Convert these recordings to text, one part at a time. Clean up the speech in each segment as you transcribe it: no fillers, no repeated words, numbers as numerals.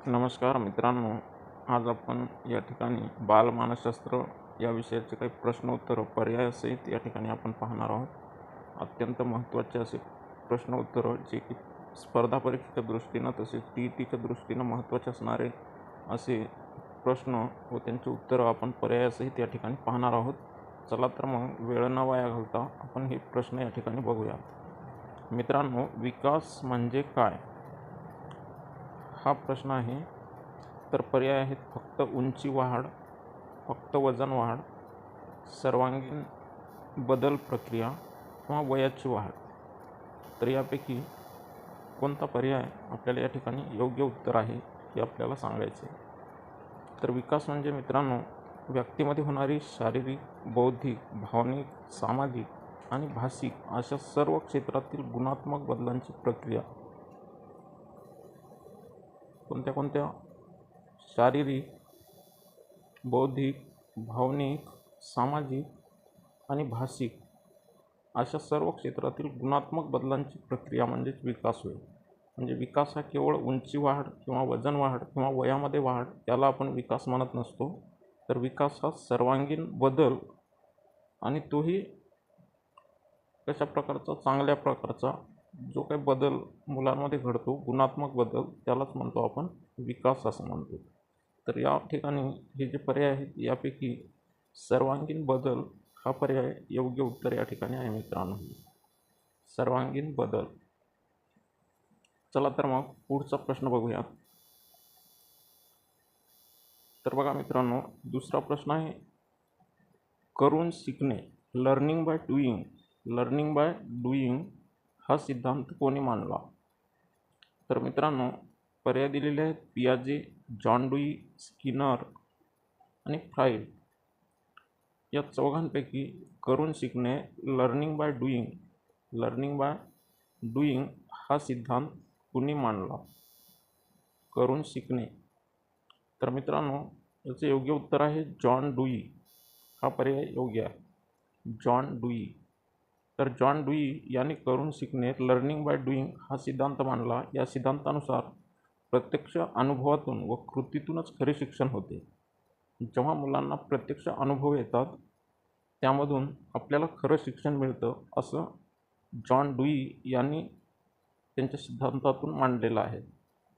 नमस्कार मित्रांनो, आज आपण या ठिकाणी बालमानसशास्त्र या विषयाचे काही प्रश्न उत्तर पर्यायासहित या ठिकाणी आपण पाहणार आहोत. अत्यंत महत्त्वाचे असे प्रश्न उत्तर जे की स्पर्धा परीक्षेच्या दृष्टीनं तसेच TETच्या दृष्टीनं महत्त्वाचे असणारे असे प्रश्न व त्यांची उत्तरं आपण पर्यायासहित या ठिकाणी पाहणार आहोत. चला तर मग वेळ न वाया घालता आपण हे प्रश्न या ठिकाणी बघूया. मित्रांनो, विकास म्हणजे काय हा प्रश्न आहे. तर पर्याय आहेत फक्त उंची वाढ, फक्त वजन वाढ, सर्वांगीण बदल प्रक्रिया किंवा वयाची वाढ. तर यापैकी कोणता पर्याय आपल्याला या ठिकाणी योग्य उत्तर आहे हे आपल्याला सांगायचे. तर विकास म्हणजे मित्रांनो, व्यक्तीमध्ये होणारी शारीरिक, बौद्धिक, भावनिक, सामाजिक आणि भाषिक अशा सर्व क्षेत्रातील गुणात्मक बदलांची प्रक्रिया. कोणत्या शारीरिक, बौद्धिक, भावनिक, सामाजिक आणि भाषिक अशा सर्व क्षेत्रातील गुणात्मक बदलांची प्रक्रिया म्हणजेच विकास होय. म्हणजे विकास हा केवळ उंची वाढ किंवा वजन वाढ किंवा वयामध्ये वाढ त्याला आपण विकास म्हणत नसतो. तर विकास हा सर्वांगीण बदल आणि तोही कशा प्रकारचा, चांगल्या प्रकारचा जो काही बदल मुलांमध्ये घडतो, गुणात्मक बदल, त्यालाच म्हणतो आपण विकास असं म्हणतो. तर या ठिकाणी हे जे पर्याय आहेत यापैकी सर्वांगीण बदल हा पर्याय योग्य उत्तर या ठिकाणी आहे मित्रांनो. सर्वांगीण बदल. चला तर मग पुढचा प्रश्न बघूया. तर बघा मित्रांनो, दुसरा प्रश्न आहे करून शिकणे, learning by doing. Learning by doing हा सिद्धांत कोणी मांडला? तर मित्रांनो, पर्याय दिलेले आहेत पियाजे, जॉन डुई, स्किनर आणि फ्राइड. या चौघांपैकी करून शिकणे, लर्निंग बाय डुईंग हा सिद्धांत कुणी मांडला? करून शिकणे. तर मित्रांनो, याचे योग्य उत्तर आहे जॉन डुई. हा पर्याय योग्य आहे, जॉन डुई. तर जॉन डुई यांनी करून शिकणे, लर्निंग बाय डुईंग हा सिद्धांत मांडला. या सिद्धांतानुसार प्रत्यक्ष अनुभवातून व कृतीतूनच खरे शिक्षण होते. जेव्हा मुलांना प्रत्यक्ष अनुभव येतात त्यामधून आपल्याला खरं शिक्षण मिळतं, असं जॉन डुई यांनी त्यांच्या सिद्धांतातून मांडलेलं आहे.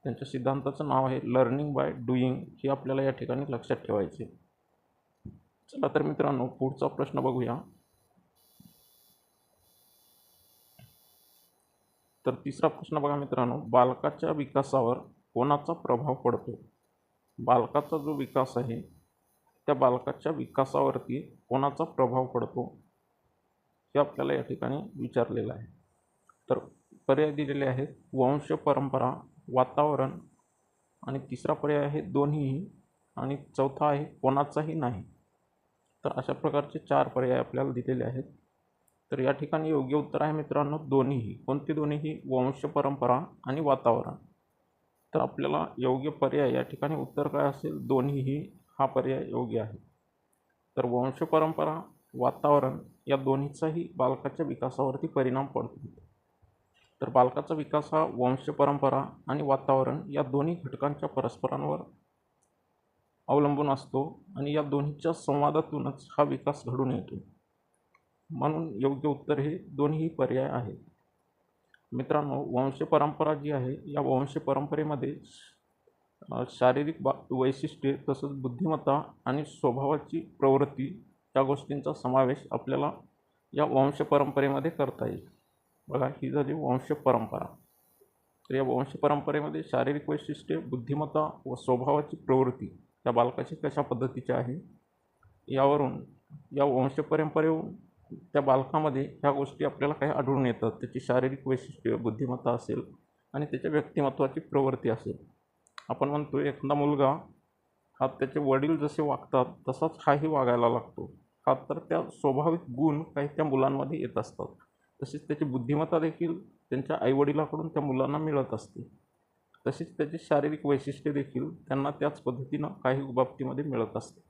त्यांच्या सिद्धांताचं नाव आहे लर्निंग बाय डुईंग. हे आपल्याला या ठिकाणी लक्षात ठेवायचे. चला तर मित्रांनो, पुढचा प्रश्न बघूया. तर तिसरा प्रश्न बघा मित्रांनो, बालकाच्या विकासावर कोणाचा प्रभाव पडतो? बालकाचा जो विकास आहे त्या बालकाच्या विकासावरती कोणाचा प्रभाव पडतो हे आपल्याला या ठिकाणी विचारलेलं आहे. तर पर्याय दिलेले आहेत वंश परंपरा, वातावरण, आणि तिसरा पर्याय आहे दोन्हीही, आणि चौथा आहे कोणाचाही नाही. तर अशा प्रकारचे 4 पर्याय आपल्याला दिलेले आहेत. तर या ठिकाणी योग्य उत्तर आहे मित्रांनो दोन्हीही. कोणते दोन्हीही? वंश परंपरा आणि वातावरण. तर आपल्याला योग्य पर्याय या ठिकाणी उत्तर काय असेल? दोन्हीही हा पर्याय योग्य आहे. तर वंश परंपरा, वातावरण या दोन्हीचाही बालकाच्या विकासावरती परिणाम पडतो. तर बालकाचा विकास हा वंश परंपरा आणि वातावरण या दोन्ही घटकांच्या परस्परांवर अवलंबून असतो आणि या दोन्हीच्या संवादातूनच हा विकास घडून येतो. म्हणून योग्य उत्तर हे दोन्ही पर्याय आहेत. मित्रांनो, वंश परंपरा जी आहे या वंश परंपरेमध्ये शारीरिक वैशिष्ट्ये तसंच बुद्धिमत्ता आणि स्वभावाची प्रवृत्ती या गोष्टींचा समावेश आपल्याला या वंश परंपरेमध्ये करता येईल. बघा, ही झाली वंश परंपरा. तर या वंश परंपरेमध्ये शारीरिक वैशिष्ट्ये, बुद्धिमत्ता व स्वभावाची प्रवृत्ती त्या बालकाची कशा पद्धतीची आहे यावरून या वंश परंपरेवरून त्या बालकामध्ये ह्या गोष्टी आपल्याला काही आढळून येतात. त्याची शारीरिक वैशिष्ट्ये, बुद्धिमत्ता असेल आणि त्याच्या व्यक्तिमत्वाची प्रवृत्ती असेल. आपण म्हणतो एखादा मुलगा हा त्याचे वडील जसे वागतात तसाच हाही वागायला लागतो. हा तर त्या स्वाभाविक गुण काही त्या मुलांमध्ये येत असतात. तसेच त्याची बुद्धिमत्ता देखील त्यांच्या आईवडिलाकडून त्या मुलांना मिळत असते. तसेच त्याची शारीरिक वैशिष्ट्ये देखील त्यांना त्याच पद्धतीनं काही बाबतीमध्ये मिळत असते.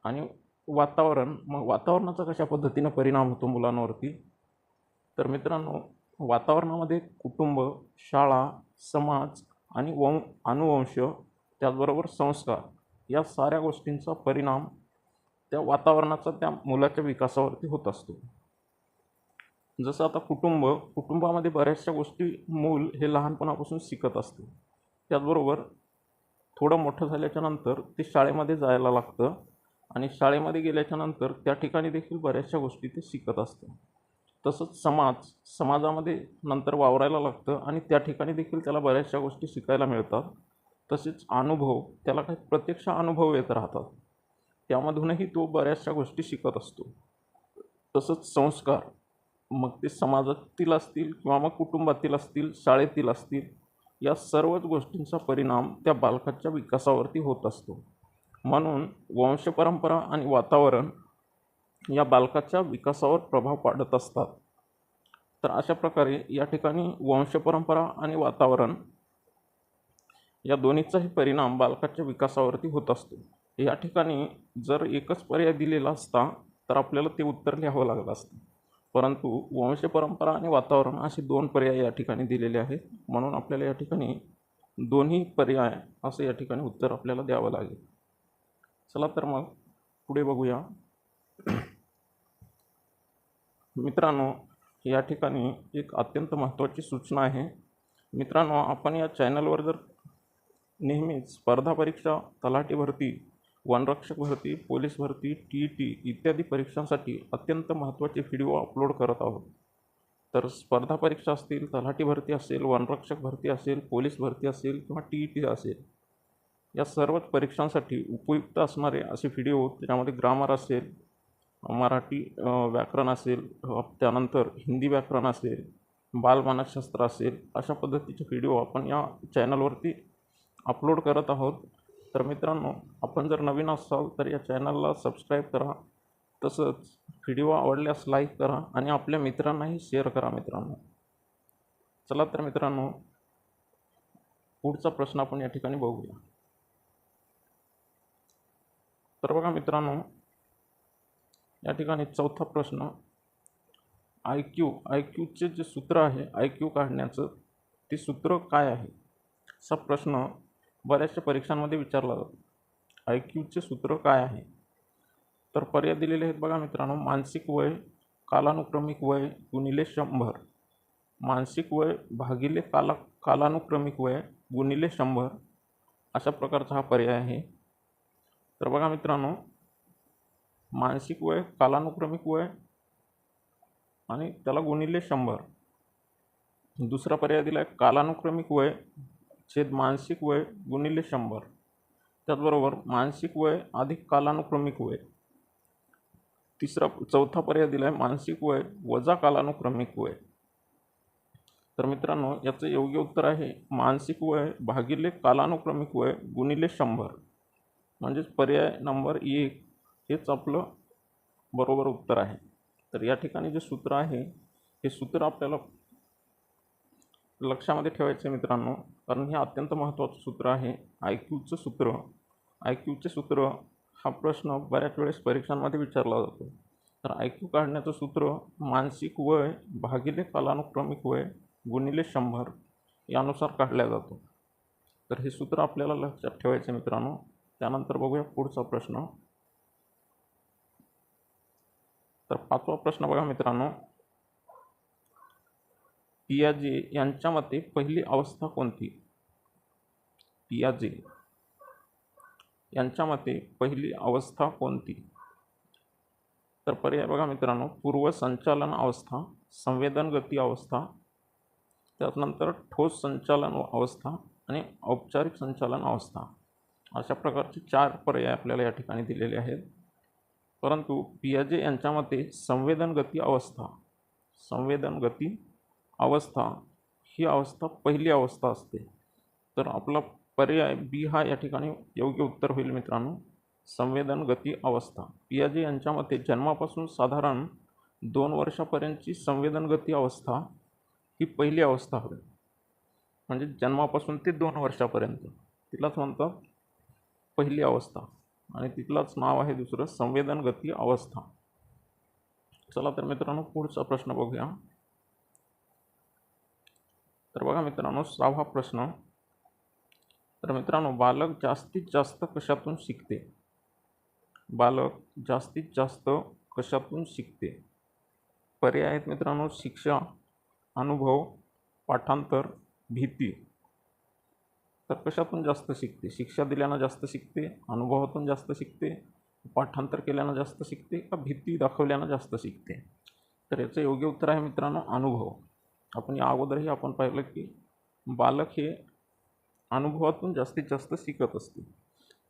आणि वातावरण, मग वातावरणाचा कशा पद्धतीनं परिणाम होतो मुलांवरती? तर मित्रांनो, वातावरणामध्ये कुटुंब, शाळा, समाज आणि अनुवंश त्याचबरोबर संस्कार या साऱ्या गोष्टींचा परिणाम त्या वातावरणाचा त्या मुलाच्या विकासावरती होत असतो. जसं आता कुटुंबामध्ये बऱ्याचशा गोष्टी मूल हे लहानपणापासून शिकत असते. त्याचबरोबर थोडं मोठं झाल्याच्या नंतर ते शाळेमध्ये जायला लागतं आणि शाळेमध्ये गेल्याच्या नंतर त्या ठिकाणी देखील बऱ्याचशा गोष्टी ते शिकत असतं. तसंच समाजामध्ये नंतर वावरायला लागतं आणि त्या ठिकाणी देखील त्याला बऱ्याचशा गोष्टी शिकायला मिळतात. तसेच अनुभव, त्याला काही प्रत्यक्ष अनुभव येत राहतात, त्यामधूनही तो बऱ्याचशा गोष्टी शिकत असतो. तसंच संस्कार, मग ते समाजातील असतील किंवा मग कुटुंबातील असतील, शाळेतील असतील, या सर्वच गोष्टींचा परिणाम त्या बालकाच्या विकासावरती होत असतो. म्हणून वंशपरंपरा आणि वातावरण या बालकाच्या विकासावर प्रभाव पाडत असतात. तर अशा प्रकारे या ठिकाणी वंशपरंपरा आणि वातावरण या दोन्हीचाही परिणाम बालकाच्या विकासावरती होत असतो. या ठिकाणी जर एकच पर्याय दिलेला असता तर आपल्याला ते उत्तर लिहावं लागलं असतं, परंतु वंशपरंपरा आणि वातावरण असे 2 पर्याय या ठिकाणी दिलेले आहेत. म्हणून आपल्याला या ठिकाणी दोन्ही पर्याय असं या ठिकाणी उत्तर आपल्याला द्यावं लागेल. चला तर मग पुढे बघूया. मित्रांनो, या ठिकाणी एक अत्यंत महत्त्वाची सूचना आहे. मित्रांनो, आपण या चॅनलवर जर नेहमीच स्पर्धा परीक्षा, तलाठी भरती, वनरक्षक भरती, पोलीस भरती, TET इत्यादी परीक्षांसाठी अत्यंत महत्त्वाचे व्हिडिओ अपलोड करत आहोत. तर स्पर्धा परीक्षा असतील, तलाठी भरती असेल, वनरक्षक भरती असेल, पोलीस भरती असेल किंवा TET असेल, या सर्वच परीक्षांसाठी उपयुक्त असणारे असे व्हिडिओ, त्याच्यामध्ये ग्रामर असेल, मराठी व्याकरण असेल, त्यानंतर हिंदी व्याकरण असेल, बालमानसशास्त्र असेल, अशा पद्धतीचे व्हिडिओ आपण या चॅनलवरती अपलोड करत आहोत. तर मित्रांनो, आपण जर नवीन असाल तर या चॅनलला सबस्क्राईब करा. तसंच व्हिडिओ आवडल्यास लाईक करा आणि आपल्या मित्रांनाही शेअर करा मित्रांनो. चला तर मित्रांनो, पुढचा प्रश्न आपण या ठिकाणी बघूया. तर बघा मित्रांनो, या ठिकाणी चौथा प्रश्न, IQचे जे सूत्र आहे IQ काढण्याचं, ते सूत्र काय आहे, असा प्रश्न बऱ्याचशा परीक्षांमध्ये विचारला जातो. IQचे सूत्र काय आहे? तर पर्याय दिलेले आहेत बघा मित्रांनो. मानसिक वय कालानुक्रमिक वय गुणिले 100, मानसिक वय भागिले कालानुक्रमिक वय गुणिले 100, अशा प्रकारचा हा पर्याय आहे. तर बघा मित्रांनो, मानसिक वय कालानुक्रमिक वय आणि त्याला गुणिले 100. दुसरा पर्याय दिला आहे कालानुक्रमिक वय छेद मानसिक वय गुणिले 100. त्याचबरोबर मानसिक वय अधिक कालानुक्रमिक वय. चौथा पर्याय दिला आहे मानसिक वय वजा कालानुक्रमिक वय. तर मित्रांनो, याचं योग्य उत्तर आहे मानसिक वय भागिले कालानुक्रमिक वय गुणिले 100. म्हणजेच पर्याय नंबर 1 हेच आपलं बरोबर उत्तर आहे. तर या ठिकाणी जे सूत्र आहे हे सूत्र आपल्याला लक्षामध्ये ठेवायचं मित्रांनो, कारण हे अत्यंत महत्त्वाचं सूत्र आहे. IQचे सूत्र हा प्रश्न बऱ्याच वेळेस परीक्षांमध्ये विचारला जातो. तर IQ काढण्याचं सूत्र मानसिक वय भागिले कालानुक्रमिक वय गुणिले 100 यानुसार काढल्या जातो. तर हे सूत्र आपल्याला लक्षात ठेवायचं मित्रांनो. त्यानंतर बघूया पुढचा प्रश्न. तर 5वा प्रश्न बघा मित्रांनो, पियाजे यांच्या मते पहिली अवस्था कोणती? पियाजे यांच्या मते पहिली अवस्था कोणती? तर पर्याय बघा मित्रांनो, पूर्वसंचालन अवस्था, संवेदन गती अवस्था, त्यानंतर ठोस संचालन अवस्था आणि औपचारिक संचालन अवस्था, अशा प्रकारचे 4 पर्याय आपल्याला या ठिकाणी दिलेले आहेत. परंतु पियाजे यांच्या मते संवेदन गती अवस्था ही अवस्था पहिली अवस्था असते. तर आपला पर्याय B हा या ठिकाणी योग्य उत्तर होईल मित्रांनो. संवेदन गती अवस्था. पियाजे यांच्या मते जन्मापासून साधारण 2 वर्षापर्यंतची संवेदन गती अवस्था ही पहिली अवस्था होईल. म्हणजे जन्मापासून ते 2 वर्षापर्यंत तिलाच म्हणतात पहिली अवस्था आणि तिथलाच नाव आहे दुसरं संवेदन गती अवस्था. चला तर मित्रांनो, पुढचा प्रश्न बघूया. तर बघा मित्रांनो, 6वा प्रश्न, तर मित्रांनो, बालक जास्तीत जास्त कशातून शिकते? बालक जास्तीत जास्त कशातून शिकते? पर्याय आहेत मित्रांनो, शिक्षा, अनुभव, पाठांतर, भीती. तर कशातून जास्त शिकते? शिक्षा दिल्यानं जास्त शिकते, अनुभवातून जास्त शिकते, पाठांतर केल्यानं जास्त शिकते, का भीती दाखवल्यानं जास्त शिकते? तर याचं योग्य उत्तर आहे मित्रांनो, अनुभव. आपण या अगोदरही आपण पाहिलं की बालक हे अनुभवातून जास्तीत जास्त शिकत असते.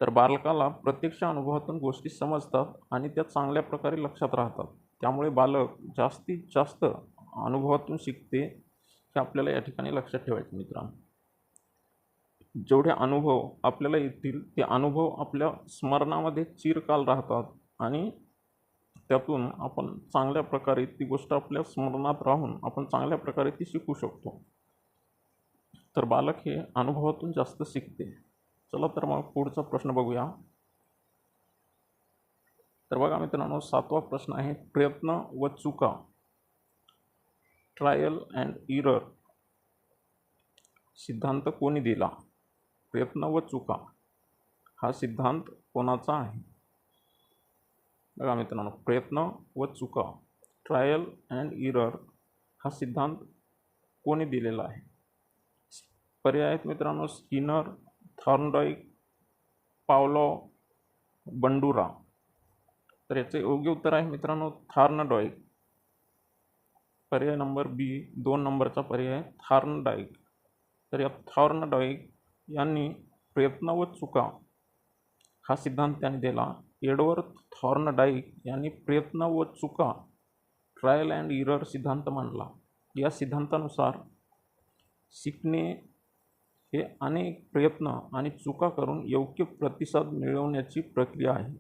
तर बालकाला प्रत्यक्ष अनुभवातून गोष्टी समजतात आणि त्या चांगल्या प्रकारे लक्षात राहतात. त्यामुळे बालक जास्तीत जास्त अनुभवातून शिकते, हे आपल्याला या ठिकाणी लक्षात ठेवायचे मित्रांनो. जेवढे अनुभव आपल्याला येतील ते अनुभव आपल्या स्मरणामध्ये चिरकाल राहतात आणि त्यातून आपण चांगल्या प्रकारे ती गोष्ट आपल्या स्मरणात राहून आपण चांगल्या प्रकारे ती शिकू शकतो. तर बालक हे अनुभवातून जास्त शिकते. चला तर मग पुढचा प्रश्न बघूया. तर बघा मित्रांनो, 7वा प्रश्न आहे, प्रयत्न व चुका, ट्रायल अँड इरर सिद्धांत कोणी दिला? प्रयत्न व चुका हा सिद्धांत कोणाचा आहे? बघा मित्रांनो, प्रयत्न व चुका, ट्रायल अँड इरर हा सिद्धांत कोणी दिलेला आहे? पर्याय आहेत मित्रांनो, स्किनर, थॉर्नडाईक, पावलोव, बंडुरा. तर याचे योग्य उत्तर आहे मित्रांनो, थॉर्नडाईक. पर्याय नंबर बी, 2 नंबरचा पर्याय थॉर्नडाईक. तर या थॉर्नडाईक यांनी प्रयत्न व चुका हा सिद्धांत त्यांनी दिला. एडवर्ड थॉर्नडाईक यांनी प्रयत्न व चुका, ट्रायल अँड इरर सिद्धांत मांडला. या सिद्धांतानुसार शिकणे हे अनेक प्रयत्न आणि चुका करून योग्य प्रतिसाद मिळवण्याची प्रक्रिया आहे.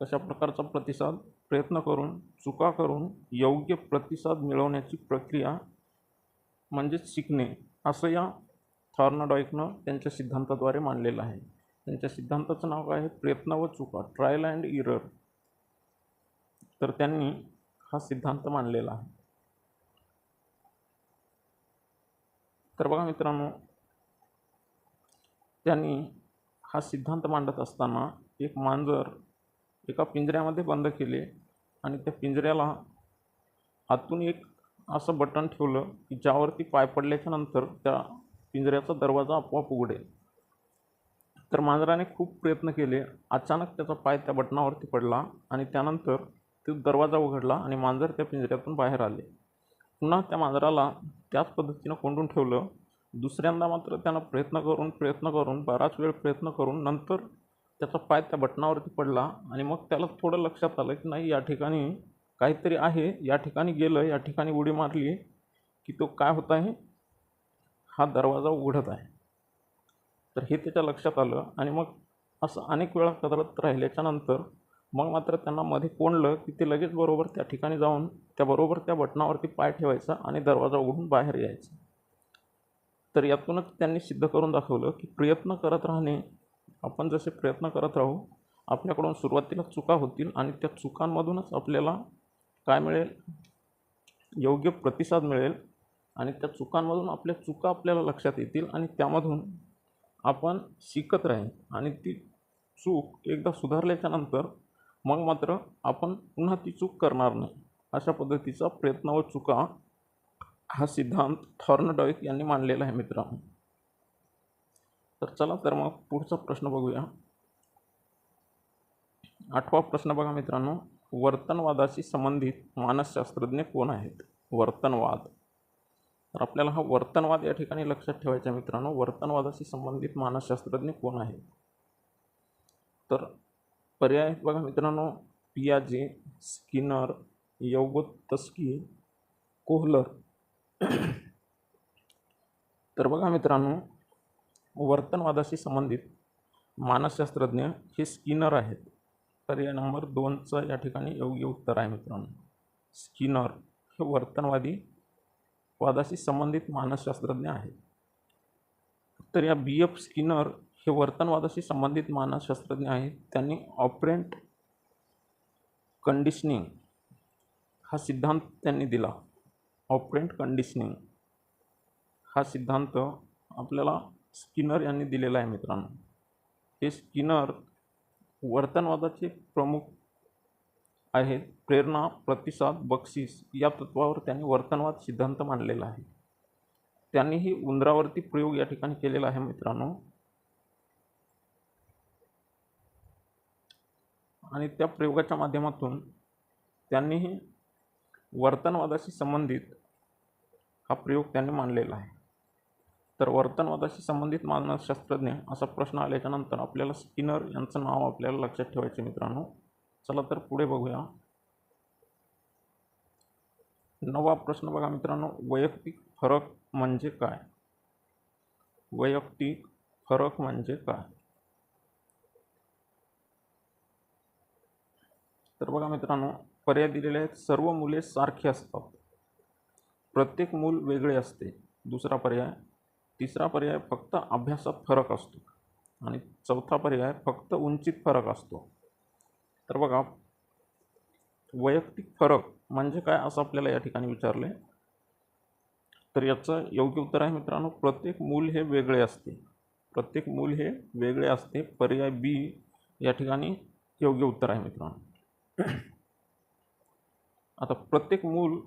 कशा प्रकारचा प्रतिसाद? प्रयत्न करून, चुका करून योग्य प्रतिसाद मिळवण्याची प्रक्रिया म्हणजेच शिकणे, असं या थॉर्नडाईकनं त्यांच्या सिद्धांताद्वारे मांडलेलं आहे. त्यांच्या सिद्धांताचं नाव काय आहे? प्रयत्न व चुका, ट्रायल अँड इरर. तर त्यांनी हा सिद्धांत मांडलेला आहे. तर बघा मित्रांनो, त्यांनी हा सिद्धांत मांडत असताना एक मांजर एका पिंजऱ्यामध्ये बंद केले आणि त्या पिंजऱ्याला आतून एक असं बटन ठेवलं की ज्यावरती पाय पडल्याच्या नंतर त्या पिंजऱ्याचा दरवाजा आपोआप उघडेल. तर मांजराने खूप प्रयत्न केले. अचानक त्याचा पाय त्या बटनावरती पडला आणि त्यानंतर तो दरवाजा उघडला आणि मांजर त्या पिंजऱ्यातून बाहेर आले. पुन्हा त्या मांजराला त्याच पद्धतीनं कोंडून ठेवलं. दुसऱ्यांदा मात्र त्यानं प्रयत्न करून बराच वेळ प्रयत्न करून नंतर त्याचा पाय त्या बटनावरती पडला आणि मग त्याला थोडं लक्षात आलं की नाही, या ठिकाणी काहीतरी आहे. या ठिकाणी गेलं, या ठिकाणी उडी मारली की तो काय होत आहे, हा दरवाजा उघडत आहे. तर हे त्याच्या लक्षात आलं आणि मग असं अनेक वेळा करत राहिल्याच्या नंतर मग मात्र त्यांना मध्ये कोंडलं की ते लगेच बरोबर त्या ठिकाणी जाऊन त्याबरोबर त्या बटनावरती पाय ठेवायचा आणि दरवाजा उघडून बाहेर यायचं. तर यातूनच त्यांनी सिद्ध करून दाखवलं की प्रयत्न करत राहणे, आपण जसे प्रयत्न करत राहू, आपल्याकडून सुरुवातीला चुका होतील आणि त्या चुकांमधूनच आपल्याला काय मिळेल? योग्य प्रतिसाद मिळेल आणि त्या चुकांमधून आपल्या चुका आपल्याला लक्षात येतील आणि त्यामधून आपण शिकत राहील आणि ती चूक एकदा सुधारल्याच्या नंतर मग मात्र आपण पुन्हा ती चूक करणार नाही. अशा पद्धतीचा प्रयत्न व चुका हा सिद्धांत थॉर्नडाईक यांनी मांडलेला आहे मित्रांनो. तर चला तर मग पुढचा प्रश्न बघूया. 8वा प्रश्न बघा मित्रांनो, वर्तनवादाशी संबंधित मानसशास्त्रज्ञ कोण आहेत? वर्तनवाद. तर आपल्याला हा वर्तनवाद या ठिकाणी लक्षात ठेवायचा आहे मित्रांनो. वर्तनवादाशी संबंधित मानसशास्त्रज्ञ कोण आहेत? तर पर्याय आहेत बघा मित्रांनो, पियाजे, स्किनर, योगोत्स्की, कोहलर. तर बघा मित्रांनो, वर्तनवादाशी संबंधित मानसशास्त्रज्ञ हे स्किनर आहेत. पर्याय नंबर 2चं या ठिकाणी योग्य उत्तर आहे मित्रांनो. स्किनर हे वर्तनवादी वादाशी संबंधित मानसशास्त्रज्ञ आहेत. तर या B.F. स्किनर हे वर्तनवादाशी संबंधित मानसशास्त्रज्ञ आहेत. त्यांनी ऑपरेंट कंडिशनिंग हा सिद्धांत त्यांनी दिला. ऑपरेंट कंडिशनिंग हा सिद्धांत आपल्याला स्किनर यांनी दिलेला आहे मित्रांनो. हे स्किनर वर्तनवादाचे प्रमुख आहेत. प्रेरणा, प्रतिसाद, बक्षीस या तत्वावर त्यांनी वर्तनवाद सिद्धांत मांडलेला आहे. त्यांनीही उंदरावरती प्रयोग या ठिकाणी केलेला आहे मित्रांनो. आणि त्या प्रयोगाच्या माध्यमातून त्यांनीही वर्तनवादाशी संबंधित हा प्रयोग त्यांनी मांडलेला आहे. तर वर्तनवादाशी संबंधित मानसशास्त्रज्ञ असा प्रश्न आल्याच्यानंतर आपल्याला स्किनर यांचं नाव आपल्याला लक्षात ठेवायचे मित्रांनो. चला तर पुढे बघूया. 9वा प्रश्न बघा मित्रांनो. वैयक्तिक फरक म्हणजे काय? वैयक्तिक फरक म्हणजे काय? तर बघा मित्रांनो, पर्याय दिलेले आहेत. सर्व मुले सारखी असतात. प्रत्येक मूल वेगळे असते. दुसरा पर्याय. तिसरा पर्याय फक्त अभ्यासात फरक असतो. आणि चौथा पर्याय फक्त उंचीत फरक असतो. तर बघा, वैयक्तिक फरक म्हणजे काय असं आपल्याला या ठिकाणी विचारले. तर याचं योग्य उत्तर आहे मित्रांनो, प्रत्येक मूल हे वेगळे असते. प्रत्येक मूल हे वेगळे असते. पर्याय बी या ठिकाणी योग्य उत्तर आहे मित्रांनो. आता प्रत्येक मूल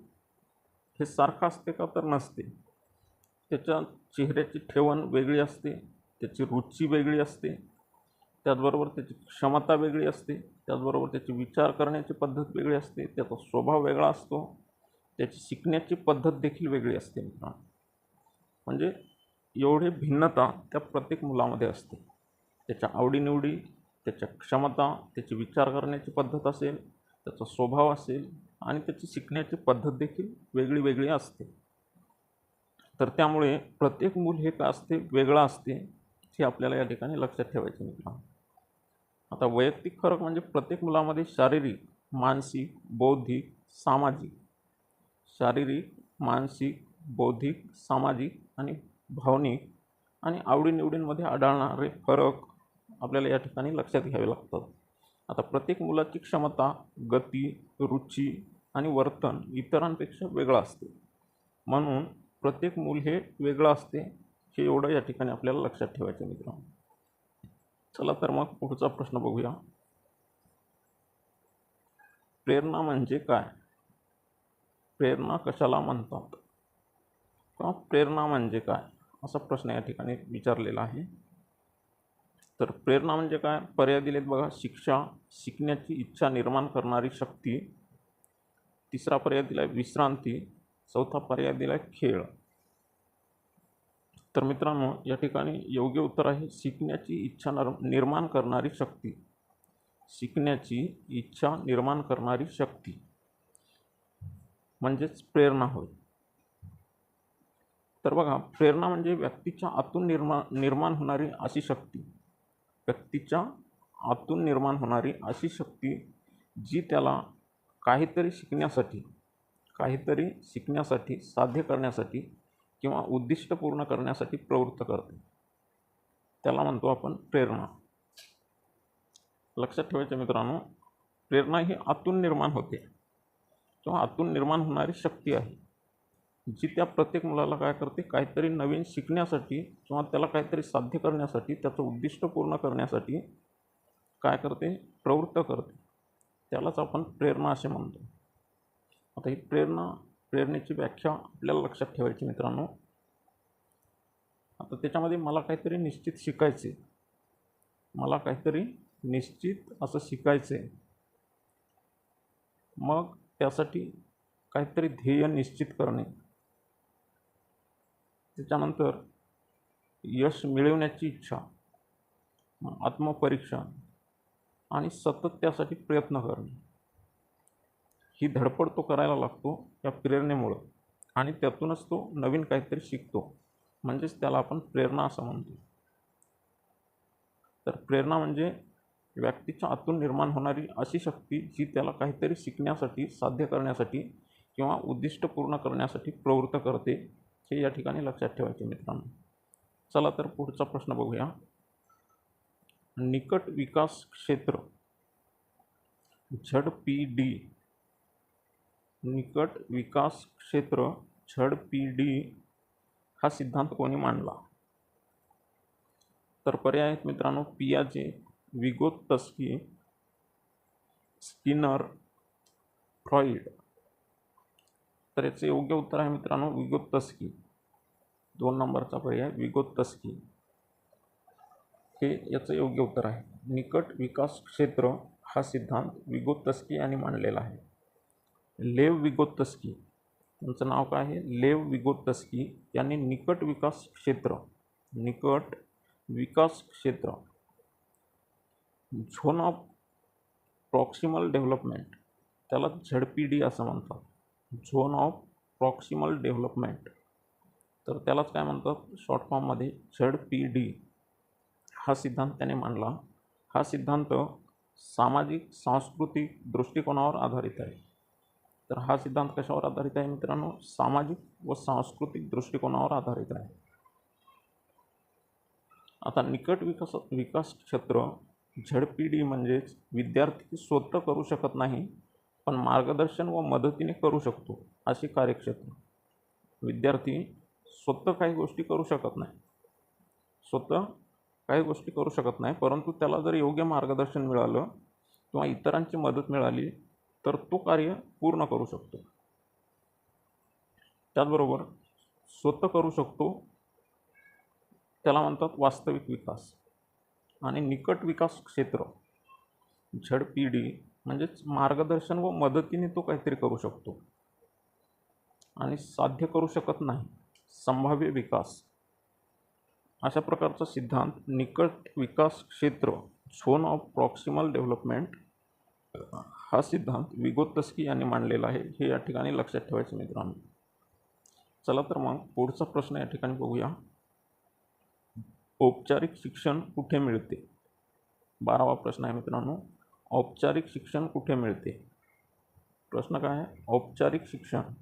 हे सारखं असते का? तर नसते. त्याच्या चेहऱ्याची ठेवण वेगळी असते, त्याची रुची वेगळी असते, त्याचबरोबर त्याची क्षमता वेगळी असते, त्याचबरोबर त्याची विचार करण्याची पद्धत वेगळी असते, त्याचा स्वभाव वेगळा असतो, त्याची शिकण्याची पद्धत देखील वेगळी असते मित्रांनो. म्हणजे एवढी भिन्नता त्या प्रत्येक मुलामध्ये असते. त्याच्या आवडीनिवडी, त्याच्या क्षमता, त्याची विचार करण्याची पद्धत असेल, त्याचा स्वभाव असेल आणि त्याची शिकण्याची पद्धत देखील वेगळी वेगळी असते. तर त्यामुळे प्रत्येक मूल हे काय असते? वेगळं असते. हे आपल्याला या ठिकाणी लक्षात ठेवायचे मित्रांनो. आता वैयक्तिक फरक म्हणजे प्रत्येक मुलामध्ये शारीरिक, मानसिक, बौद्धिक, सामाजिक, शारीरिक, मानसिक, बौद्धिक, सामाजिक आणि भावनिक आणि आवडीनिवडींमध्ये आढळणारे फरक आपल्याला या ठिकाणी लक्षात घ्यावे लागतात. आता प्रत्येक मुलाची क्षमता, गती, रुची आणि वर्तन इतरांपेक्षा वेगळं असते. म्हणून प्रत्येक मूल हे वेगळं असते. हे एवढं या ठिकाणी आपल्याला लक्षात ठेवायचं मित्रांनो. चला तर मग पुढचा प्रश्न बघूया. प्रेरणा म्हणजे काय? प्रेरणा कशाला म्हणतात? किंवा प्रेरणा म्हणजे काय असा प्रश्न या ठिकाणी विचारलेला आहे. तर प्रेरणा म्हणजे काय? पर्याय दिलेत बघा. शिक्षा, शिकण्याची इच्छा निर्माण करणारी शक्ती. तिसरा पर्याय दिला आहे विश्रांती. चौथा पर्याय दिला आहे खेळ. तर मित्रांनो, या ठिकाणी योग्य उत्तर आहे शिकण्याची इच्छा निर्माण करणारी शक्ती. शिकण्याची इच्छा निर्माण करणारी शक्ती म्हणजेच प्रेरणा होय. तर बघा, प्रेरणा म्हणजे व्यक्तीच्या आतून निर्माण होणारी अशी शक्ती. व्यक्तीच्या आतून निर्माण होणारी अशी शक्ती जी त्याला काहीतरी शिकण्यासाठी, साध्य करण्यासाठी किंवा उद्दिष्ट पूर्ण करण्यासाठी प्रवृत्त करते. त्याला म्हणतो आपण प्रेरणा. लक्षात ठेवायचं मित्रांनो, प्रेरणा ही आतून निर्माण होते किंवा आतून निर्माण होणारी शक्ती आहे जी त्या प्रत्येक मुलाला काय करते? काहीतरी नवीन शिकण्यासाठी किंवा त्याला काहीतरी साध्य करण्यासाठी, त्याचं उद्दिष्ट पूर्ण करण्यासाठी काय करते? प्रवृत्त करते. त्यालाच आपण प्रेरणा असे म्हणतो. आता ही प्रेरणेची व्याख्या आपल्याला लक्षात ठेवायची मित्रांनो. आता त्याच्यामध्ये मला काहीतरी निश्चित शिकायचे, मला काहीतरी निश्चित असं शिकायचे, मग त्यासाठी काहीतरी ध्येय निश्चित करणे, त्याच्यानंतर यश मिळवण्याची इच्छा, आत्मपरीक्षा आणि सतत त्यासाठी प्रयत्न करणे. ही धडपड तो करायला लागतो या प्रेरणेमुळं आणि त्यातूनच तो नवीन काहीतरी शिकतो. म्हणजेच त्याला आपण प्रेरणा असं म्हणतो. तर प्रेरणा म्हणजे व्यक्तीच्या आतून निर्माण होणारी अशी शक्ती जी त्याला काहीतरी शिकण्यासाठी, साध्य करण्यासाठी किंवा उद्दिष्ट पूर्ण करण्यासाठी प्रवृत्त करते. हे या ठिकाणी लक्षात ठेवायचे मित्रांनो. चला तर पुढचा प्रश्न बघूया. निकट विकास क्षेत्र ZPD, निकट विकास क्षेत्र ZPD हा सिद्धांत कोणी मांडला? तर पर्याय आहेत मित्रांनो पियाजे, विगोत्स्की, स्किनर, फ्रॉइड. तर याचे योग्य उत्तर आहे मित्रांनो विगोत्स्की. 2 नंबरचा पर्याय विगोत्स्की हे याचं योग्य उत्तर आहे. निकट विकास क्षेत्र हा सिद्धांत विगोत्स्की यांनी मांडलेला आहे. लेव विगोत्स्की त्यांचं नाव काय आहे? लेव विगोत्स्की यांनी निकट विकास क्षेत्र झोन ऑफ प्रॉक्सिमल डेव्हलपमेंट, त्याला ZPD असं म्हणतात. झोन ऑफ प्रॉक्सिमल डेव्हलपमेंट, तर त्यालाच काय म्हणतात शॉर्ट फॉर्ममध्ये ZPD, हा सिद्धांत त्याने मांडला. हा सिद्धांत सामाजिक सांस्कृतिक दृष्टिकोनावर आधारित आहे. तर हा सिद्धांत कशावर आधारित आहे मित्रांनो? सामाजिक व सांस्कृतिक दृष्टिकोनावर आधारित आहे. आता निकट विकास क्षेत्र ZPD म्हणजेच विद्यार्थी स्वतः करू शकत नाही पण मार्गदर्शन व मदतीने करू शकतो असे कार्यक्षेत्र. विद्यार्थी स्वतः काही गोष्टी करू शकत नाही, परंतु त्याला जर योग्य मार्गदर्शन मिळालं किंवा इतरांची मदत मिळाली तर तो कार्य पूर्ण करू शकतो. त्याचबरोबर स्वतः करू शकतो त्याला म्हणतात वास्तविक विकास. आणि निकट विकास क्षेत्र ZPD म्हणजेच मार्गदर्शन व मदतीने तो काहीतरी करू शकतो आणि साध्य करू शकत नाही संभाव्य विकास, अशा प्रकारचा सिद्धांत निकट विकास क्षेत्र झोन ऑफ प्रॉक्सिमल डेव्हलपमेंट हा सिद्धांत विगोत्स्की यांनी मांडलेला आहे. हे या ठिकाणी लक्षात ठेवायचं मित्रांनो. चला तर मग पुढचा प्रश्न या ठिकाणी बघूया. औपचारिक शिक्षण कुठे मिळते? 12वा प्रश्न आहे मित्रांनो. औपचारिक शिक्षण कुठे मिळते? प्रश्न काय आहे? औपचारिक शिक्षण.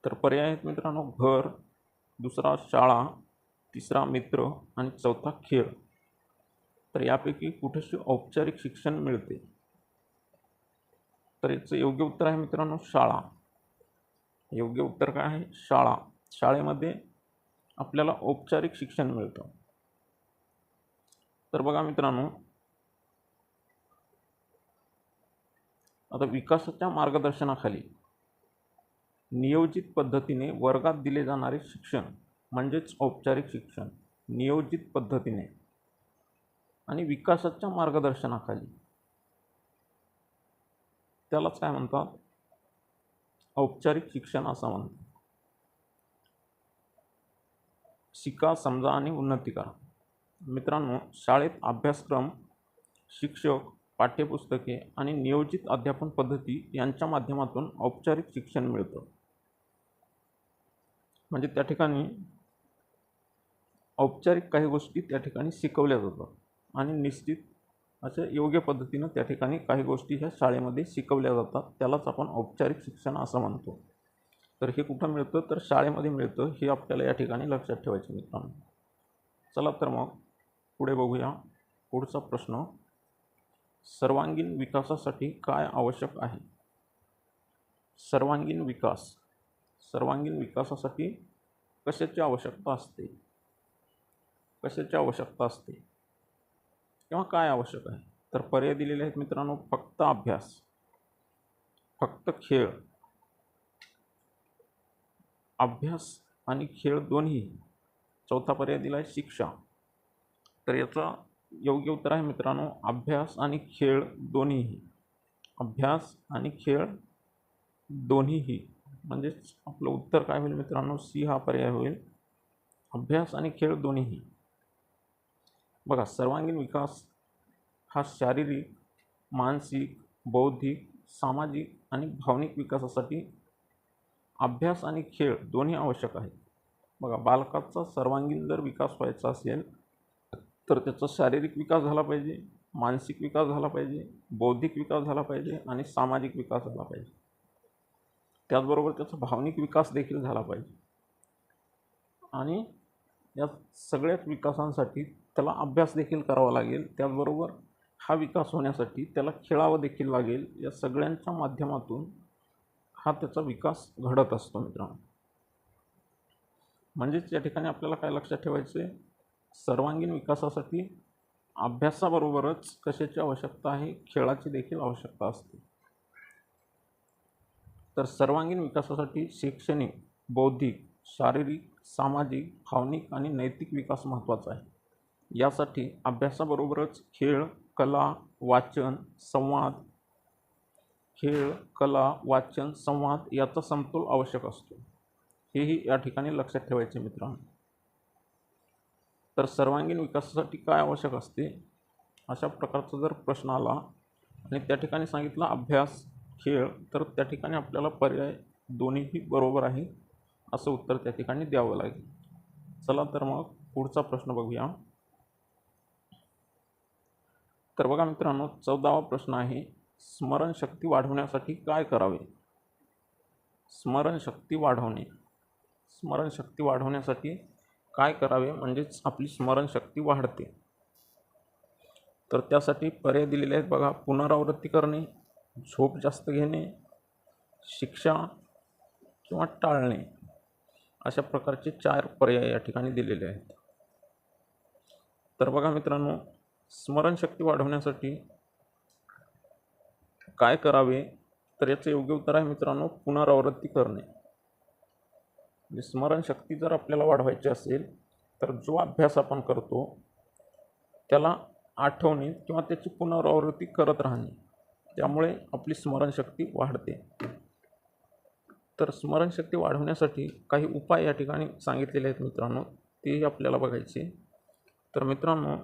तर पर्याय आहेत मित्रांनो घर, दुसरा शाळा, तिसरा मित्र आणि चौथा खेळ. तर यापैकी कुठेशी औपचारिक शिक्षण मिळते? तर याचं योग्य उत्तर आहे मित्रांनो शाळा. योग्य उत्तर काय आहे? शाळा. शाळेमध्ये आपल्याला औपचारिक शिक्षण मिळतं. तर बघा मित्रांनो, आता विकासाच्या मार्गदर्शनाखाली नियोजित पद्धतीने वर्गात दिले जाणारे शिक्षण म्हणजेच औपचारिक शिक्षण. नियोजित पद्धतीने आणि विकासाच्या मार्गदर्शनाखाली त्यालाच काय म्हणतात? औपचारिक शिक्षण असं म्हणतात. शिका, समजा आणि उन्नती करा. मित्रांनो, शाळेत अभ्यासक्रम, शिक्षक, पाठ्यपुस्तके आणि नियोजित अध्यापन पद्धती यांच्या माध्यमातून औपचारिक शिक्षण मिळतं. म्हणजे त्या ठिकाणी औपचारिक काही गोष्टी त्या ठिकाणी शिकवल्या जातात आणि निश्चित अशा योग्य पद्धतीनं त्या ठिकाणी काही गोष्टी ह्या शाळेमध्ये शिकवल्या जातात. त्यालाच आपण औपचारिक शिक्षण असं म्हणतो. तर हे कुठं मिळतं? तर शाळेमध्ये मिळतं. हे आपल्याला या ठिकाणी लक्षात ठेवायचं मित्रांनो. चला तर मग पुढे बघूया. पुढचा प्रश्न, सर्वांगीण विकासासाठी काय आवश्यक आहे? सर्वांगीण विकास. सर्वांगीण विकासासाठी कशाची आवश्यकता असते? कशाची आवश्यकता असते किंवा काय आवश्यक आहे? तर पर्याय दिलेले आहेत मित्रांनो फक्त अभ्यास, फक्त खेळ, अभ्यास आणि खेळ दोन्ही. चौथा पर्याय दिला आहे शिक्षा. तर याचा योग्य उत्तर आहे मित्रांनो अभ्यास आणि खेळ दोन्हीही. अभ्यास आणि खेळ दोन्हीही म्हणजेच आपलं उत्तर काय होईल मित्रांनो? सी हा पर्याय होईल. अभ्यास आणि खेळ दोन्हीही. बघा, सर्वांगीण विकास हा शारीरिक, मानसिक, बौद्धिक, सामाजिक आणि भावनिक विकासासाठी अभ्यास आणि खेळ दोन्ही आवश्यक आहेत. बघा, बालकाचा सर्वांगीण जर विकास व्हायचा असेल तर त्याचा शारीरिक विकास झाला पाहिजे, मानसिक विकास झाला पाहिजे, बौद्धिक विकास झाला पाहिजे आणि सामाजिक विकास झाला पाहिजे. त्याचबरोबर त्याचा भावनिक विकास देखील झाला पाहिजे. आणि या सगळ्याच विकासांसाठी त्याला अभ्यास देखील करावा लागेल. त्याचबरोबर हा विकास होण्यासाठी त्याला खेळावं देखील लागेल. या सगळ्यांच्या माध्यमातून हा त्याचा विकास घडत असतो मित्रांनो. म्हणजेच या ठिकाणी आपल्याला काय लक्षात ठेवायचं आहे? सर्वांगीण विकासासाठी अभ्यासाबरोबरच कशाची आवश्यकता आहे, खेळाची देखील आवश्यकता असते. तर सर्वांगीण विकासासाठी शैक्षणिक, बौद्धिक, शारीरिक, सामाजिक, भावनिक आणि नैतिक विकास महत्त्वाचा आहे. यासाठी अभ्यासाबरोबरच खेळ, कला, वाचन, संवाद याचा समतोल आवश्यक असतो. हेही या ठिकाणी लक्षात ठेवायचे मित्रांनो. तर सर्वांगीण विकासासाठी काय आवश्यक असते, अशा प्रकारचा जर प्रश्न आला आणि त्या ठिकाणी सांगितलं अभ्यास, खेळ, तर त्या ठिकाणी आपल्याला पर्याय दोन्हीही बरोबर आहे असं उत्तर त्या ठिकाणी द्यावं लागेल. चला तर मग पुढचा प्रश्न बघूया. तर बघा मित्रांनो, 14वा प्रश्न आहे, स्मरणशक्ती वाढवण्यासाठी काय करावे? स्मरणशक्ती वाढवण्यासाठी काय करावे म्हणजेच आपली स्मरणशक्ती वाढते. तर त्यासाठी पर्याय दिलेले आहेत बघा. पुनरावृत्ती करणे, झोप जास्त घेणे, शिक्षा किंवा टाळणे, अशा प्रकारचे 4 पर्याय या ठिकाणी दिलेले आहेत. तर बघा मित्रांनो, स्मरणशक्ती वाढवण्यासाठी काय करावे, तर याचं योग्य उत्तर आहे मित्रांनो पुनरावृत्ती करणे. स्मरणशक्ती जर आपल्याला वाढवायची असेल तर जो अभ्यास आपण करतो त्याला आठवणे किंवा त्याची पुनरावृत्ती करत राहणे, त्यामुळे आपली स्मरणशक्ती वाढते. तर स्मरणशक्ती वाढवण्यासाठी काही उपाय या ठिकाणी सांगितलेले आहेत मित्रांनो, तेही आपल्याला बघायचे. तर मित्रांनो,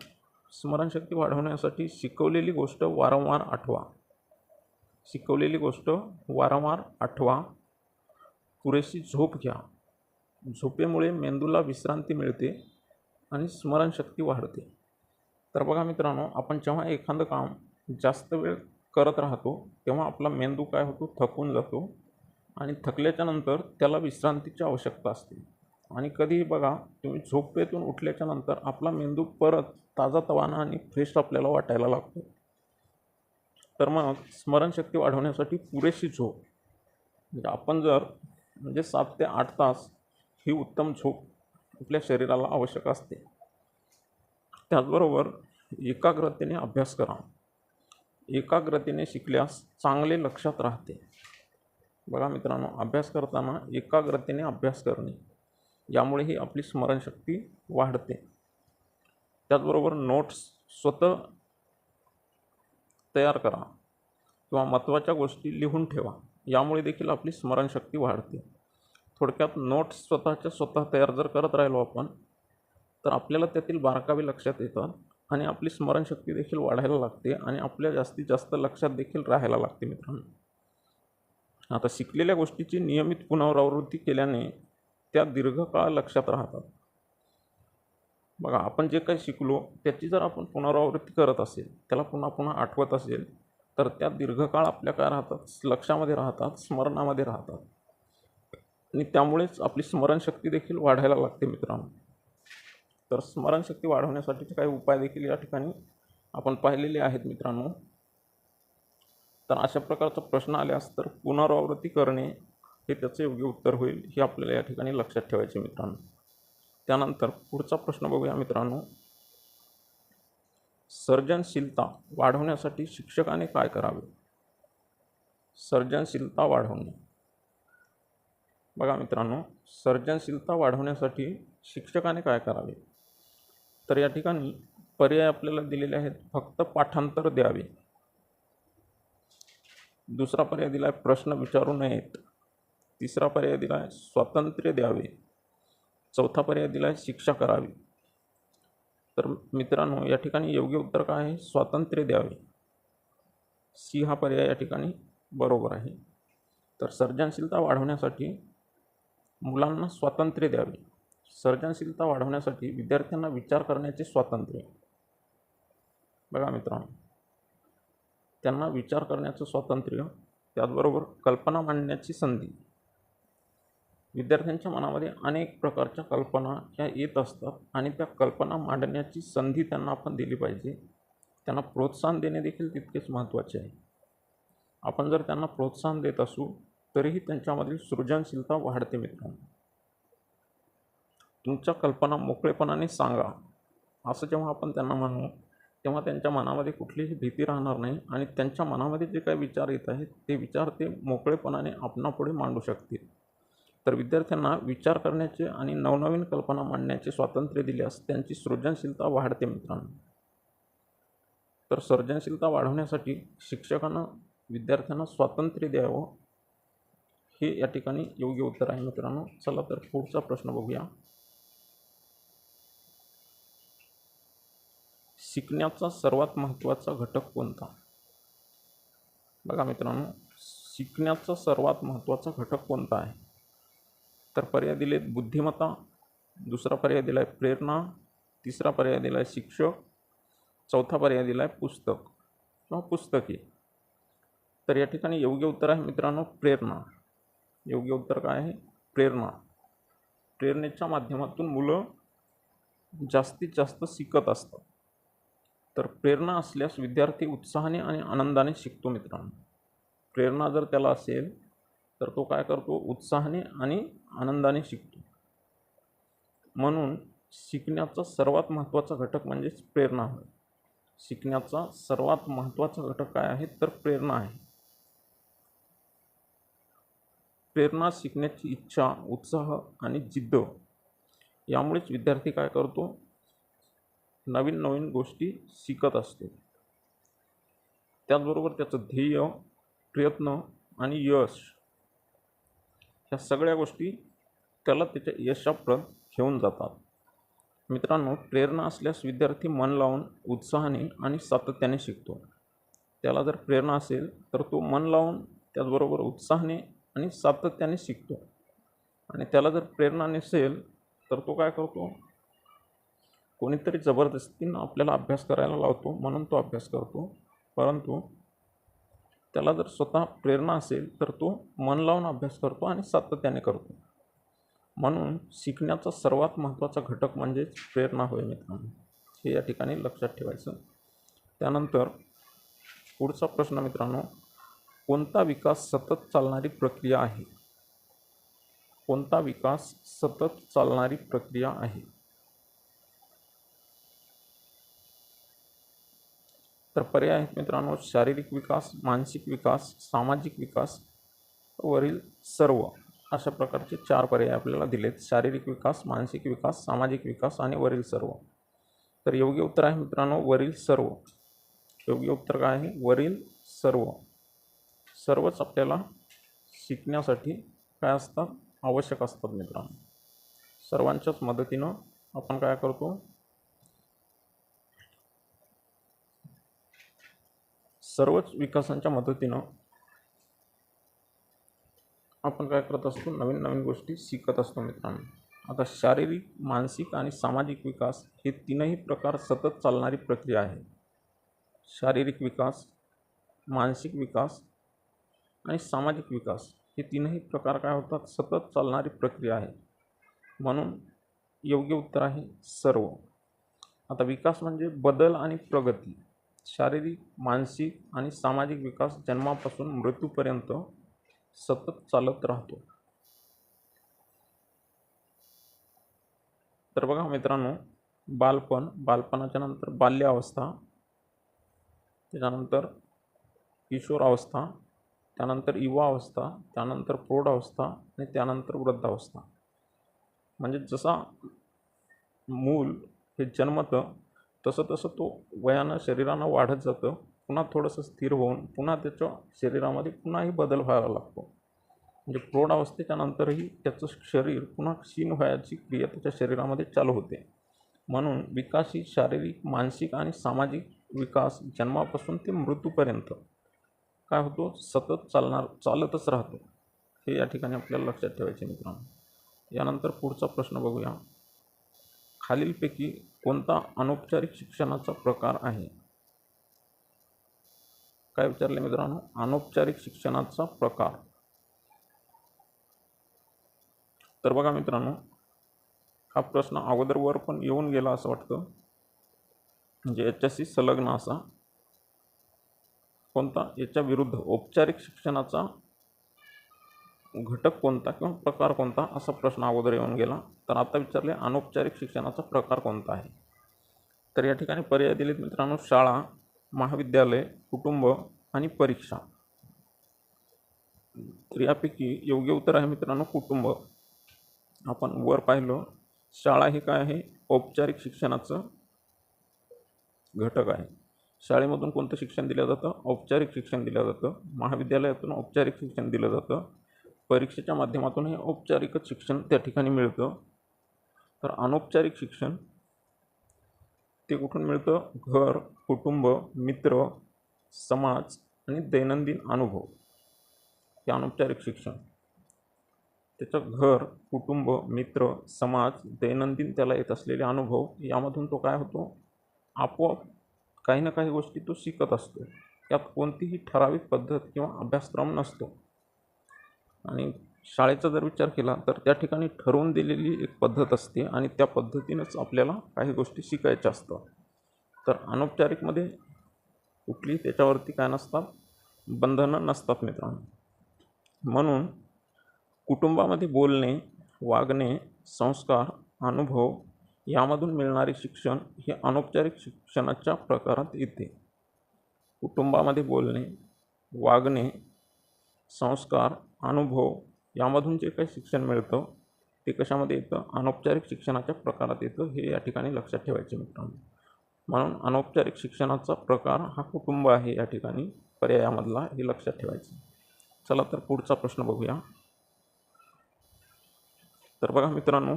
स्मरणशक्ती वाढवण्यासाठी शिकवलेली गोष्ट वारंवार आठवा, पुरेशी झोप घ्या. झोपेमुळे मेंदूला विश्रांती मिळते आणि स्मरणशक्ती वाढते. तर बघा मित्रांनो, आपण जेव्हा एखादं काम जास्त वेळ करत राहतो तेव्हा आपला मेंदू काय होतो, थकून जातो आणि थकल्याच्या नंतर त्याला विश्रांतीची आवश्यकता असते. आणि कधीही बघा तुम्ही झोपेतून उठल्याच्या नंतर आपला मेंदू परत ताजातवाना आणि फ्रेश आपल्याला वाटायला लागतो. तर मग स्मरणशक्ती वाढवण्यासाठी पुरेशी झोप, म्हणजे आपण जर 7 ते 8 तास ही उत्तम झोप आपल्या शरीराला आवश्यक असते. त्याचबरोबर एकाग्रतेने अभ्यास करा. एकाग्रतेने शिकल्यास चांगले लक्षात राहते. बघा मित्रांनो, अभ्यास करताना एकाग्रतेने अभ्यास करणे, यामुळेही आपली स्मरणशक्ती वाढते. त्याचबरोबर नोट्स स्वतः तयार करा किंवा महत्त्वाच्या गोष्टी लिहून ठेवा, यामुळे देखील आपली स्मरणशक्ती वाढते. थोडक्यात नोट्स स्वतः तयार जर करत राहिलो आपण तर आपल्याला त्यातील बारकावे लक्षात येतात आणि आपली स्मरणशक्ती देखील वाढायला लागते आणि आपल्या जास्तीत जास्त लक्षात देखील राहायला लागते मित्रांनो. आता शिकलेल्या गोष्टीची नियमित पुनरावृत्ती केल्याने त्या दीर्घकाळ लक्षात राहतात. बघा, आपण जे काही शिकलो त्याची जर आपण पुनरावृत्ती करत असेल, त्याला पुन्हा आठवत असेल, तर त्या दीर्घकाळ आपल्या काय राहतात, लक्षामध्ये राहतात, स्मरणामध्ये राहतात आणि त्यामुळेच आपली स्मरणशक्ती देखील वाढायला लागते मित्रांनो. तर स्मरणशक्ती वाढवण्यासाठीचे काही उपाय देखील या ठिकाणी आपण पाहिलेले आहेत मित्रांनो. तर अशा प्रकारचा प्रश्न आल्यास तर पुनरावृत्ती करणे हे त्याचे योग्य उत्तर होईल, हे आपल्याला या ठिकाणी लक्षात ठेवायचे मित्रांनो. त्यानंतर पुढचा प्रश्न बघूया मित्रांनो. सर्जनशीलता वाढवण्यासाठी शिक्षकाने काय करावे? सर्जनशीलता वाढवणे. बघा मित्रांनो, सर्जनशीलता वाढवण्यासाठी शिक्षकाने काय करावे? तर या ठिकाणी पर्याय आपल्याला दिलेले आहेत. फक्त पाठांतर द्यावे. दुसरा पर्याय दिला आहे प्रश्न विचारू नयेत. तिसरा पर्याय दिला आहे स्वातंत्र्य द्यावे. चौथा पर्याय दिला आहे शिक्षा करावी. तर मित्रांनो, या ठिकाणी योग्य उत्तर काय आहे? स्वातंत्र्य द्यावे. सी हा पर्याय या ठिकाणी बरोबर आहे. तर सर्जनशीलता वाढवण्यासाठी मुलांना स्वातंत्र्य द्यावे. सर्जनशीलता वाढवण्यासाठी विद्यार्थ्यांना विचार करण्याचे स्वातंत्र्य. बघा मित्रांनो, त्यांना विचार करण्याचं स्वातंत्र्य, त्याचबरोबर कल्पना मांडण्याची संधी. विद्यार्थ्यांच्या मनामध्ये अनेक प्रकारच्या कल्पना ह्या येत असतात आणि त्या कल्पना मांडण्याची संधी त्यांना आपण दिली पाहिजे. त्यांना प्रोत्साहन देणे देखील तितकेच महत्त्वाचे आहे. आपण जर त्यांना प्रोत्साहन देत असू तरीही त्यांच्यामधील सृजनशीलता वाढते मित्रांनो. तुमच्या कल्पना मोकळेपणाने सांगा. असं जेव्हा आपण त्यांना म्हणू तेव्हा त्यांच्या मनामध्ये कुठलीही भीती राहणार नाही आणि त्यांच्या मनामध्ये जे काही विचार येत आहेत ते विचार ते मोकळेपणाने आपणापुढे मांडू शकतील. तर विद्यार्थ्यांना विचार करण्याचे आणि नवनवीन कल्पना मांडण्याचे स्वातंत्र्य दिल्यास त्यांची सृजनशीलता वाढते मित्रांनो. तर सर्जनशीलता वाढवण्यासाठी शिक्षकांना विद्यार्थ्यांना स्वातंत्र्य द्यावं हे या ठिकाणी योग्य उत्तर आहे मित्रांनो. चला तर पुढचा प्रश्न बघूया. शिकण्याचा सर्वात महत्त्वाचा घटक कोणता? बघा मित्रांनो, शिकण्याचा सर्वात महत्त्वाचा घटक कोणता आहे? तर पर्याय दिलेत बुद्धिमत्ता, दुसरा पर्याय दिला आहे प्रेरणा, तिसरा पर्याय दिला आहे शिक्षक, चौथा पर्याय दिला आहे पुस्तक किंवा पुस्तके. तर या ठिकाणी योग्य उत्तर आहे मित्रांनो प्रेरणा. योग्य उत्तर काय आहे? प्रेरणा. प्रेरणेच्या माध्यमातून मुलं जास्तीत जास्त शिकत असतात. तर प्रेरणा असल्यास विद्यार्थी उत्साहाने आणि आनंदाने शिकतो मित्रांनो. प्रेरणा जर त्याला असेल तर तो काय करतो? उत्साहाने आणि आनंदाने शिकतो. म्हणून शिकण्याचा सर्वात महत्त्वाचा घटक म्हणजेच प्रेरणा होय. शिकण्याचा सर्वात महत्त्वाचा घटक काय आहे? तर प्रेरणा आहे. प्रेरणा शिकण्याची इच्छा, उत्साह आणि जिद्द यामुळेच विद्यार्थी काय करतो? नवीन नवीन गोष्टी शिकत असतो. त्याचबरोबर त्याचं ध्येय, प्रयत्न आणि यश ह्या सगळ्या गोष्टी त्याला त्याच्या यशाप्रत घेऊन जातात. मित्रांनो, प्रेरणा असल्यास विद्यार्थी मन लावून उत्साहाने आणि सातत्याने शिकतो. त्याला जर प्रेरणा असेल तर तो मन लावून त्याचबरोबर उत्साहाने आणि सातत्याने शिकतो. आणि त्याला जर प्रेरणा नसेल तर तो काय करतो? कोणीतरी जबरदस्तीनं आपल्याला अभ्यास करायला लावतो म्हणून तो अभ्यास करतो. परंतु त्याला जर स्वतः प्रेरणा असेल तर तो मन लावून अभ्यास करतो आणि सातत्याने करतो. म्हणून शिकण्याचा सर्वात महत्त्वाचा घटक म्हणजेच प्रेरणा होय मित्रांनो. हे या ठिकाणी लक्षात ठेवायचं. त्यानंतर पुढचा प्रश्न मित्रांनो, कोणता विकास सतत चालणारी प्रक्रिया आहे? कोणता विकास सतत चालणारी प्रक्रिया आहे? तर पर्याय आहेत मित्रांनो शारीरिक विकास, मानसिक विकास, सामाजिक विकास, वरील सर्व. अशा प्रकारचे 4 पर्याय आपल्याला दिलेत. शारीरिक विकास, मानसिक विकास, सामाजिक विकास आणि वरील सर्व. तर योग्य उत्तर आहे मित्रांनो वरील सर्व. योग्य उत्तर काय आहे? वरील सर्व. सर्वच आपल्याला शिकण्यासाठी काय असतात? आवश्यक असतात मित्रांनो. सर्वांच्याच मदतीनं आपण काय करतो? सर्वच विकासांच्या मदतीनं आपण काय करत असतो? नवीन नवीन गोष्टी शिकत असतो मित्रांनो. आता शारीरिक, मानसिक आणि सामाजिक विकास हे तीनही प्रकार सतत चालणारी प्रक्रिया आहे. शारीरिक विकास, मानसिक विकास आणि सामाजिक विकास हे तीनही प्रकार काय होतात? सतत चालणारी प्रक्रिया आहे. म्हणून योग्य उत्तर आहे सर्व. आता विकास म्हणजे बदल आणि प्रगती. शारीरिक, मानसिक आणि सामाजिक विकास जन्मापासून मृत्यूपर्यंत सतत चालत राहतो. तर बघा मित्रांनो, बालपण, बालपणाच्या नंतर बाल्यावस्था, त्याच्यानंतर किशोरावस्था, त्यानंतर युवावस्था, त्यानंतर प्रौढावस्था आणि त्यानंतर वृद्धावस्था. म्हणजे जसा मूल हे जन्मतं तसं तसं तो वयानं शरीरानं वाढत जातं. पुन्हा थोडंसं स्थिर होऊन पुन्हा त्याच्या शरीरामध्ये पुन्हाही बदल व्हायला लागतो. म्हणजे प्रौढावस्थेच्या नंतरही त्याचं शरीर पुन्हा क्षीण व्हायची क्रिया त्याच्या शरीरामध्ये चालू होते. म्हणून विकास ही शारीरिक, मानसिक आणि सामाजिक विकास जन्मापासून ते मृत्यूपर्यंत काय होतो? सतत चालतच राहतो. हे या ठिकाणी आपल्याला लक्षात ठेवायचे मित्रांनो. यानंतर पुढचा प्रश्न बघूया. खालीलपैकी कोणता अनौपचारिक शिक्षणाचा प्रकार आहे? काय विचारले मित्रांनो? अनौपचारिक शिक्षणाचा प्रकार. तर बघा मित्रांनो, हा प्रश्न अगोदरवर पण येऊन गेला असं वाटतं. म्हणजे याच्याशी संलग्न असा कोणता? याच्या विरुद्ध औपचारिक शिक्षणाचा घटक कोणता किंवा प्रकार कोणता असा प्रश्न अगोदर येऊन गेला. तर आता विचारले अनौपचारिक शिक्षणाचा प्रकार कोणता आहे? तर या ठिकाणी पर्याय दिलेत मित्रांनो, शाळा, महाविद्यालय, कुटुंब आणि परीक्षा. तर यापैकी योग्य उत्तर आहे मित्रांनो कुटुंब. आपण वर पाहिलं, शाळा हे काय आहे, औपचारिक शिक्षणाचं घटक आहे. शाळेमधून कोणतं शिक्षण दिलं जातं, औपचारिक शिक्षण दिलं जातं. महाविद्यालयातून औपचारिक शिक्षण दिलं जातं. परीक्षेच्या माध्यमातून हे औपचारिकच शिक्षण त्या ठिकाणी मिळतं. तर अनौपचारिक शिक्षण ते कुठून मिळतं, घर, कुटुंब, मित्र, समाज आणि दैनंदिन अनुभव. हे अनौपचारिक शिक्षण. त्याचं घर, कुटुंब, मित्र, समाज, दैनंदिन त्याला येत असलेले अनुभव, यामधून तो काय होतो, आपोआप काही ना काही गोष्टी तो शिकत असतो. यात कोणतीही ठराविक पद्धत किंवा अभ्यासक्रम नसतो. आणि शाळेचा जर विचार केला तर त्या ठिकाणी ठरवून दिलेली एक पद्धत असते आणि त्या पद्धतीनंच आपल्याला काही गोष्टी शिकायच्या असतात. तर अनौपचारिकमध्ये कुठली त्याच्यावरती काय नसतात, बंधनं नसतात मित्रांनो. म्हणून कुटुंबामध्ये बोलणे, वागणे, संस्कार, अनुभव यामधून मिळणारे शिक्षण हे अनौपचारिक शिक्षणाच्या प्रकारात येते. कुटुंबामध्ये बोलणे, वागणे, संस्कार, अनुभव यामधून जे काही शिक्षण मिळतं ते कशामध्ये येतं, अनौपचारिक शिक्षणाच्या प्रकारात येतं. हे या ठिकाणी लक्षात ठेवायचे मित्रांनो. म्हणून अनौपचारिक शिक्षणाचा प्रकार हा कुटुंब आहे या ठिकाणी पर्यायामधला, हे लक्षात ठेवायचं. चला तर पुढचा प्रश्न बघूया. तर बघा मित्रांनो,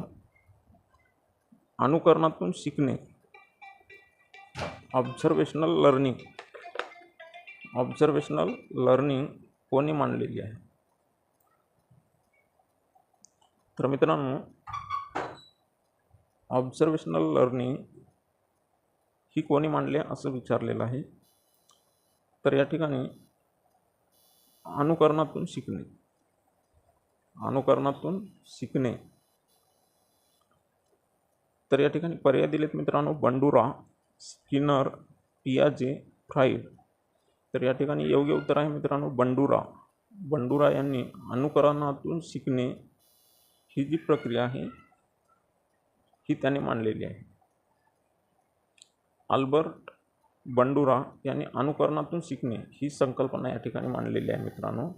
अनुकरणातून शिकणे, ऑब्झर्वेशनल लर्निंग कोणी मांडलेली आहे. तर मित्रांनो, ऑब्झर्वेशनल लर्निंग ही कोणी मांडले असं विचारलेलं आहे. तर या ठिकाणी अनुकरणातून शिकणे, तर या ठिकाणी पर्याय दिलेत मित्रांनो, बंडुरा, स्किनर, पियाजे, फ्राइड. तर या ठिकाणी योग्य उत्तर आहे मित्रांनो बंडुरा यांनी अनुकरणातून शिकणे ही जी प्रक्रिया आहे ही त्यांनी मांडलेली आहे. अल्बर्ट बंडुरा यांनी अनुकरणातून शिकणे ही संकल्पना या ठिकाणी मांडलेली आहे मित्रांनो.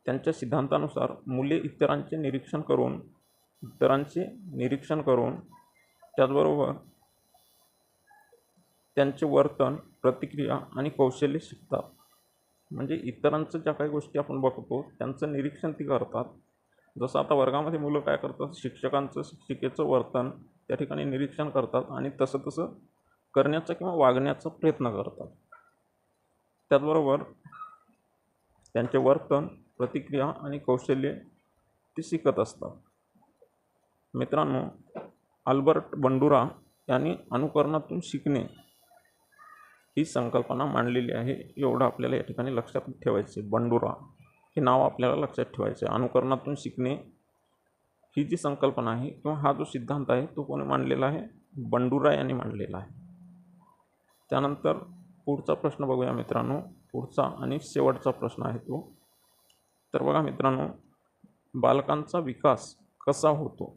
त्यांच्या सिद्धांतानुसार मुले इतरांचे निरीक्षण करून त्याचबरोबर त्यांचे वर्तन, प्रतिक्रिया आणि कौशल्य शिकतात. म्हणजे इतरांचं ज्या काही गोष्टी आपण बघतो त्यांचं निरीक्षण ती करतात. जसं आता वर्गामध्ये मुलं काय करतात, शिक्षिकेचं वर्तन त्या ठिकाणी निरीक्षण करतात आणि तसं करण्याचा किंवा वागण्याचा प्रयत्न करतात. त्याचबरोबर त्यांचे वर्तन, प्रतिक्रिया आणि कौशल्य ते शिकत असतात. मित्रांनो, अल्बर्ट बंडुरा यांनी अनुकरणातून शिकणे ही संकल्पना मांडलेली आहे. एवढं आपल्याला या ठिकाणी लक्षात ठेवायचे. बंडुरा हे नाव आपल्याला लक्षात ठेवायचे. अनुकरणातून शिकणे ही जी संकल्पना आहे किंवा हा जो सिद्धांत आहे तो कोणी मांडलेला आहे, बंडुरा यांनी मांडलेला आहे. त्यानंतर पुढचा प्रश्न बघूया मित्रांनो. पुढचा आणि शेवटचा प्रश्न आहे तो. तर बघा मित्रांनो, बालकांचा विकास कसा होतो.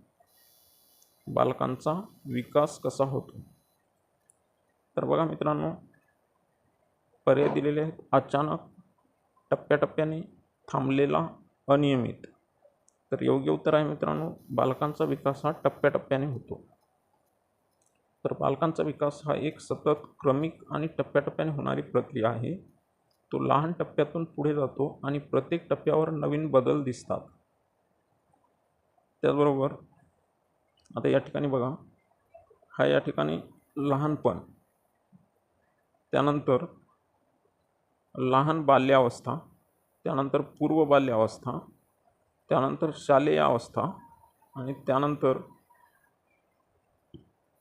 तर बघा मित्रांनो, पर्याय दिलेले आहेत. अचानक, टप्प्याटप्प्याने, थांबलेला, अनियमित. तर योग्य उत्तर आहे मित्रांनो, बालकांचा विकास हा टप्प्याटप्प्याने होतो. तर बालकांचा विकास हा एक सतत, क्रमिक आणि टप्प्याटप्प्याने होणारी प्रक्रिया आहे. तो लहान टप्प्यातून पुढे जातो आणि प्रत्येक टप्प्यावर नवीन बदल दिसतात. त्याचबरोबर आता या ठिकाणी बघा, हा या ठिकाणी लहानपण, त्यानंतर लहान बाल्यावस्था, त्यानंतर पूर्व बाल्यावस्था, त्यानंतर शालेय अवस्था आणि त्यानंतर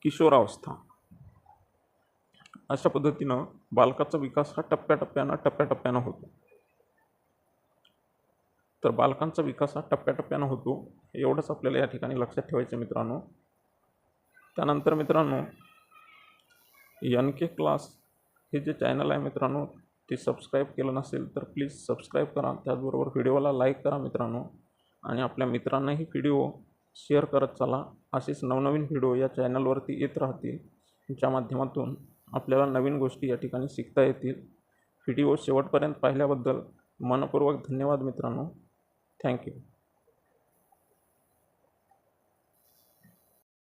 किशोरावस्था. अशा पद्धतीनं बालकाचा विकास हा टप्प्याटप्प्यानं होतो. तर बालकांचा विकास हा टप्प्याटप्प्यानं होतो, एवढंच आपल्याला या ठिकाणी लक्षात ठेवायचं मित्रांनो. त्यानंतर मित्रांनो, NK क्लास हे जे चॅनल आहे मित्रांनो, ते सबस्क्राईब केलं नसेल तर प्लीज सबस्क्राईब करा. त्याचबरोबर व्हिडिओला लाईक करा मित्रांनो आणि आपल्या मित्रांनाही व्हिडिओ शेअर करत चला. असेच नवनवीन व्हिडिओ या चॅनलवरती येत राहतील, च्या माध्यमातून आपल्याला नवीन गोष्टी या ठिकाणी शिकता येतील. व्हिडिओ शेवटपर्यंत पाहिल्याबद्दल मनपूर्वक धन्यवाद मित्रांनो. थँक्यू.